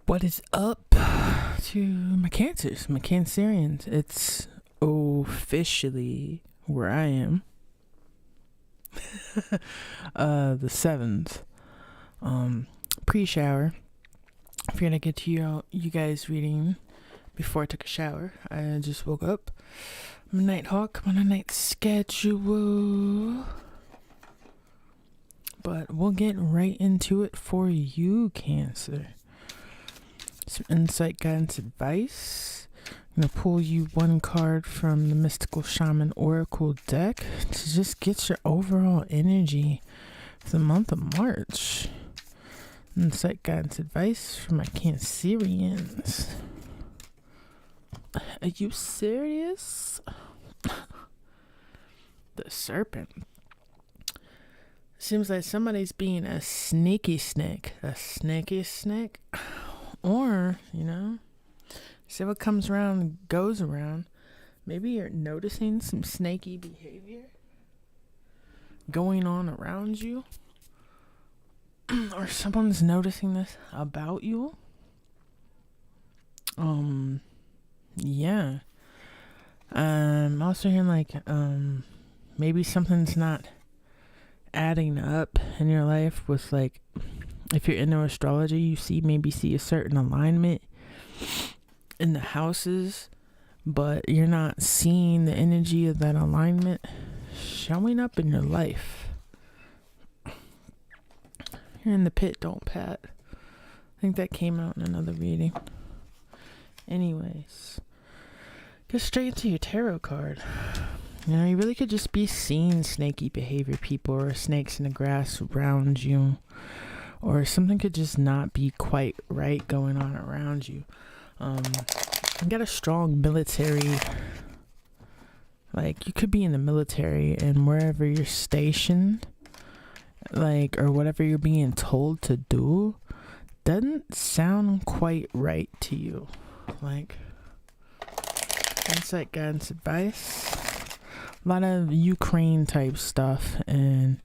What is up to my cancers, my cancerians? It's officially where I am. The 7th. Pre-shower. I figured I'd get to you guys reading before I took a shower. I just woke up. I'm a Nighthawk. I'm on a night schedule. But we'll get right into it for you, Cancer. Some insight, guidance, advice. I'm going to pull you one card from the Mystical Shaman Oracle deck to just get your overall energy for the month of March. Insight, guidance, advice for my Cancerians. Are you serious? The Serpent. Seems like somebody's being a sneaky snake. A sneaky snake? Or, see what comes around goes around. Maybe you're noticing some snaky behavior going on around you. Or someone's noticing this about you. Yeah. I'm also hearing maybe something's not adding up in your life with if you're into astrology, you see a certain alignment in the houses, but you're not seeing the energy of that alignment showing up in your life. You're in the pit, don't pat. I think that came out in another reading. Anyways, go straight into your tarot card. You really could just be seeing snaky behavior people or snakes in the grass around you. Or something could just not be quite right going on around you. You got a strong military. You could be in the military and wherever you're stationed, or whatever you're being told to do, doesn't sound quite right to you. Insight, guidance, advice. A lot of Ukraine type stuff and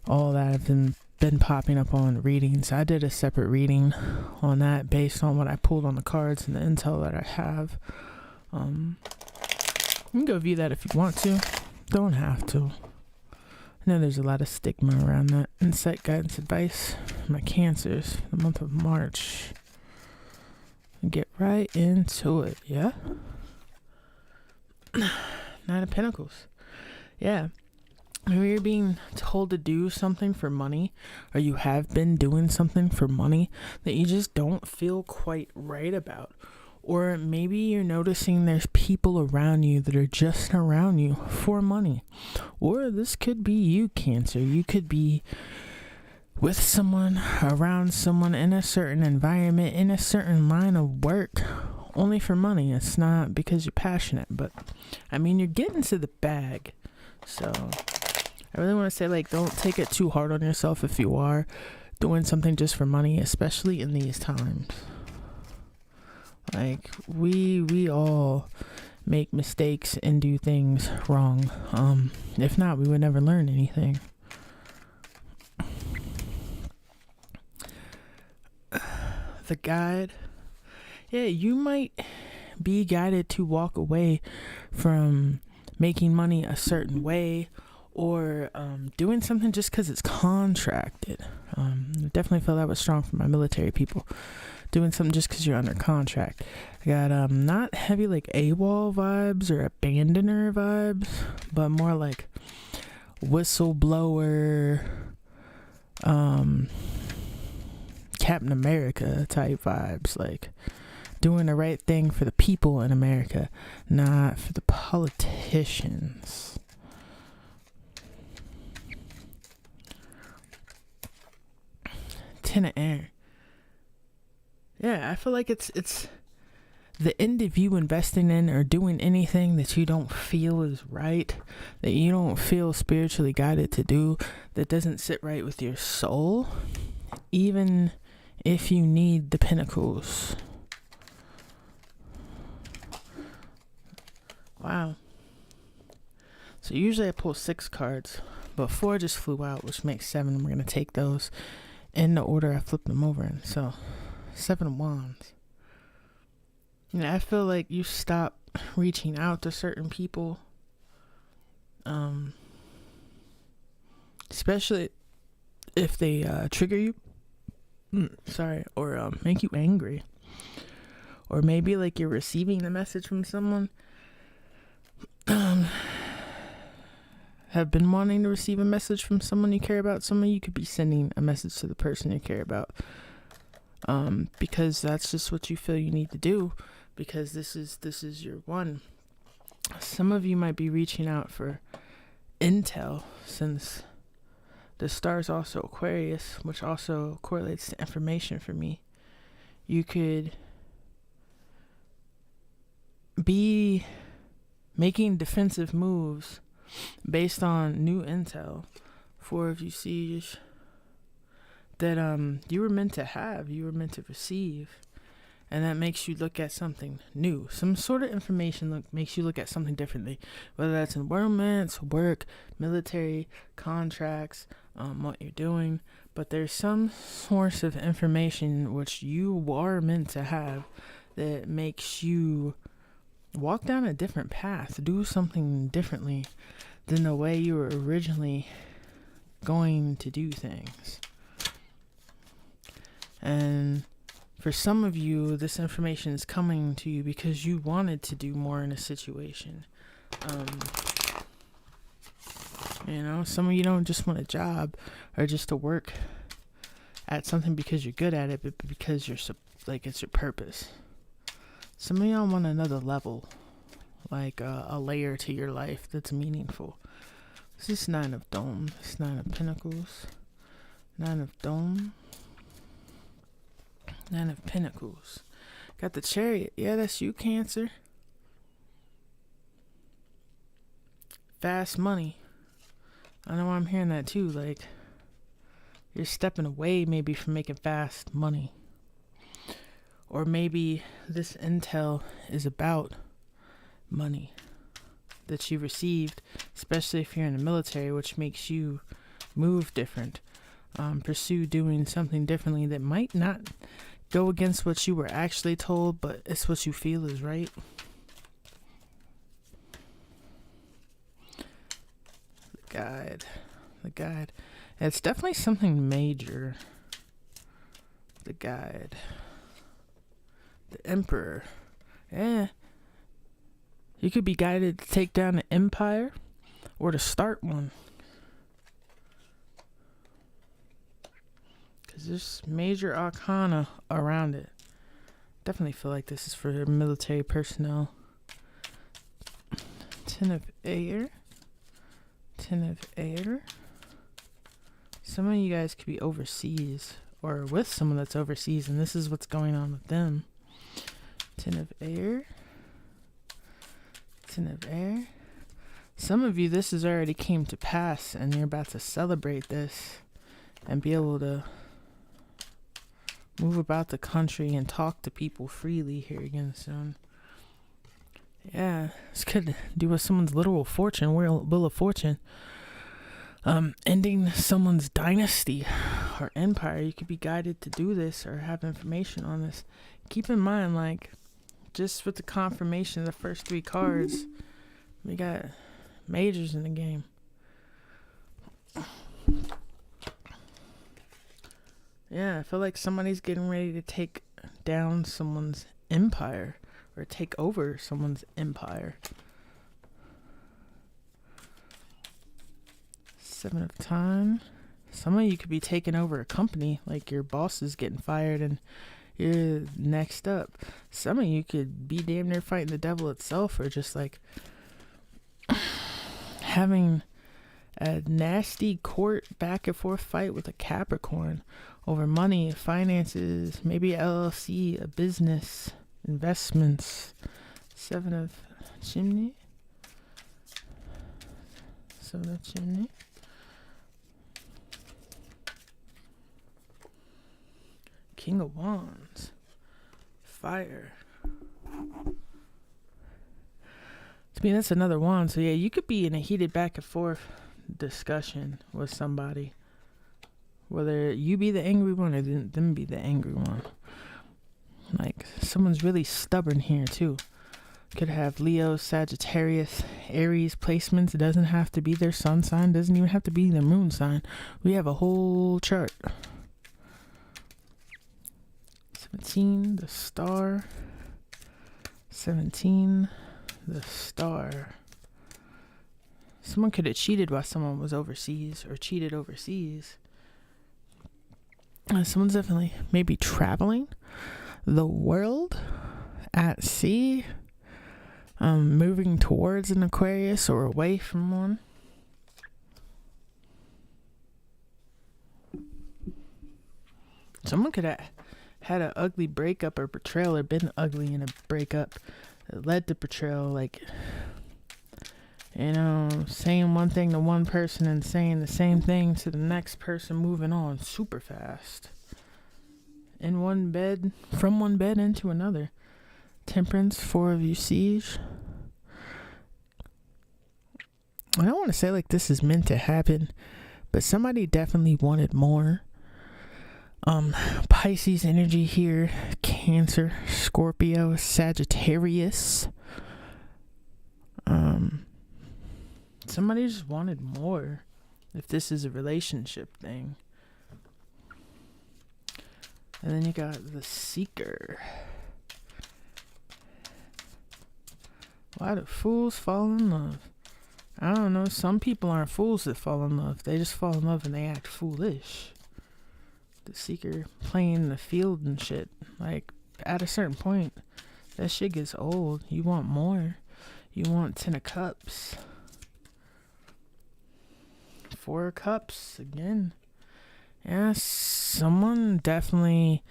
all that have been popping up on readings. I did a separate reading on that based on what I pulled on the cards and the intel that I have. You can go view that if you want to. Don't have to. I know there's a lot of stigma around that. Insight, guidance, advice. My Cancers, the month of March. Get right into it, yeah? Knight of Pentacles. Yeah. Maybe you're being told to do something for money, or you have been doing something for money that you just don't feel quite right about. Or maybe you're noticing there's people around you that are just around you for money. Or this could be you, Cancer. You could be with someone, around someone, in a certain environment, in a certain line of work, only for money. It's not because you're passionate, but you're getting to the bag. So I really want to say, don't take it too hard on yourself if you are doing something just for money, especially in these times. We all make mistakes and do things wrong. If not, we would never learn anything. The guide. Yeah, you might be guided to walk away from making money a certain way, or doing something just because it's contracted. I definitely feel that was strong for my military people. Doing something just because you're under contract. I got not heavy AWOL vibes or abandoner vibes, but more whistleblower, Captain America type vibes. Doing the right thing for the people in America, not for the politicians. Ten of Air. Yeah, I feel like it's the end of you investing in or doing anything that you don't feel is right, that you don't feel spiritually guided to do, that doesn't sit right with your soul, even if you need the Pentacles. Wow. So usually I pull 6 cards, but 4 just flew out, which makes 7. We're going to take those in the order I flipped them over in. So Seven of Wands. I feel like you stop reaching out to certain people, especially if they trigger you. Or make you angry, or maybe like you're receiving a message from someone. Have been wanting to receive a message from someone you care about. Some of you could be sending a message to the person you care about, because that's just what you feel you need to do, because this is your one. Some of you might be reaching out for intel, since the star's also Aquarius, which also correlates to information for me. You could be making defensive moves based on new intel. Four of you see that you were meant to have, you were meant to receive, and that makes you look at something new. Some sort of information makes you look at something differently, whether that's environments, work, military, contracts, what you're doing. But there's some source of information which you are meant to have that makes you walk down a different path, do something differently than the way you were originally going to do things. And for some of you, this information is coming to you because you wanted to do more in a situation. Some of you don't just want a job or just to work at something because you're good at it, but because it's your purpose. Some of y'all want another level, like a layer to your life that's meaningful. This is Nine of Dome. This is Nine of Pentacles. Nine of Dome. Nine of Pentacles. Got the Chariot. Yeah, that's you, Cancer. Fast money. I know I'm hearing that too. Like, you're stepping away maybe from making fast money. Or maybe this intel is about money that you received, especially if you're in the military, which makes you move different. Pursue doing something differently that might not go against what you were actually told, but it's what you feel is right. The guide. It's definitely something major. The guide. The Emperor. Yeah. You could be guided to take down an empire or to start one. Because there's major arcana around it. Definitely feel like this is for military personnel. Ten of Air. Ten of Air. Some of you guys could be overseas or with someone that's overseas, and this is what's going on with them. Ten of Air. Ten of Air. Some of you, this has already came to pass, and you're about to celebrate this and be able to move about the country and talk to people freely here again soon. Yeah, this could do with someone's literal fortune, wheel of fortune. Ending someone's dynasty or empire. You could be guided to do this or have information on this. Keep in mind, like, just with the confirmation of the first three cards, we got majors in the game. Yeah, I feel like somebody's getting ready to take down someone's empire or take over someone's empire. Seven of Time. Some of you could be taking over a company, like your boss is getting fired and you're next up. Some of you could be damn near fighting the devil itself, or just like having a nasty court back and forth fight with a Capricorn over money, finances, maybe LLC, a business, investments. Seven of Chimney. Seven of Chimney. King of Wands. Fire. To me, that's another wand. So yeah, you could be in a heated back and forth discussion with somebody. Whether you be the angry one or them be the angry one. Like someone's really stubborn here too. Could have Leo, Sagittarius, Aries placements. It doesn't have to be their sun sign. Doesn't even have to be their moon sign. We have a whole chart. 17, the star. 17, the star. Someone could have cheated while someone was overseas or cheated overseas. Someone's definitely maybe traveling the world at sea. Moving towards an Aquarius or away from one. Someone could have had an ugly breakup or betrayal, or been ugly in a breakup that led to betrayal. Like, you know, saying one thing to one person and saying the same thing to the next person, moving on super fast. In one bed, from one bed into another. Temperance, 4 of you, Siege. I don't want to say like this is meant to happen, but somebody definitely wanted more. Pisces energy here, Cancer, Scorpio, Sagittarius. Somebody just wanted more, if this is a relationship thing. And then you got the Seeker. Why do fools fall in love? I don't know. Some people aren't fools that fall in love. They just fall in love and they act foolish. The Seeker playing the field and shit. Like, at a certain point, that shit gets old. You want more. You want 10 of Cups. 4 of Cups again. Yeah, someone definitely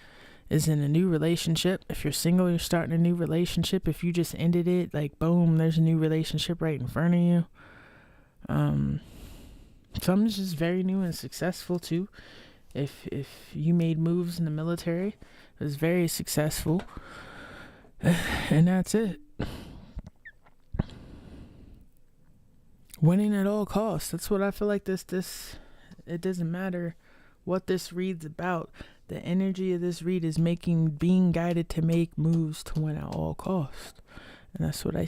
is in a new relationship. If you're single, you're starting a new relationship. If you just ended it, like boom, there's a new relationship right in front of you. Someone's just very new and successful too. If you made moves in the military, it was very successful. And that's it. Winning at all costs. That's what I feel like this it doesn't matter what this read's about. The energy of this read is being guided to make moves to win at all costs. And that's what I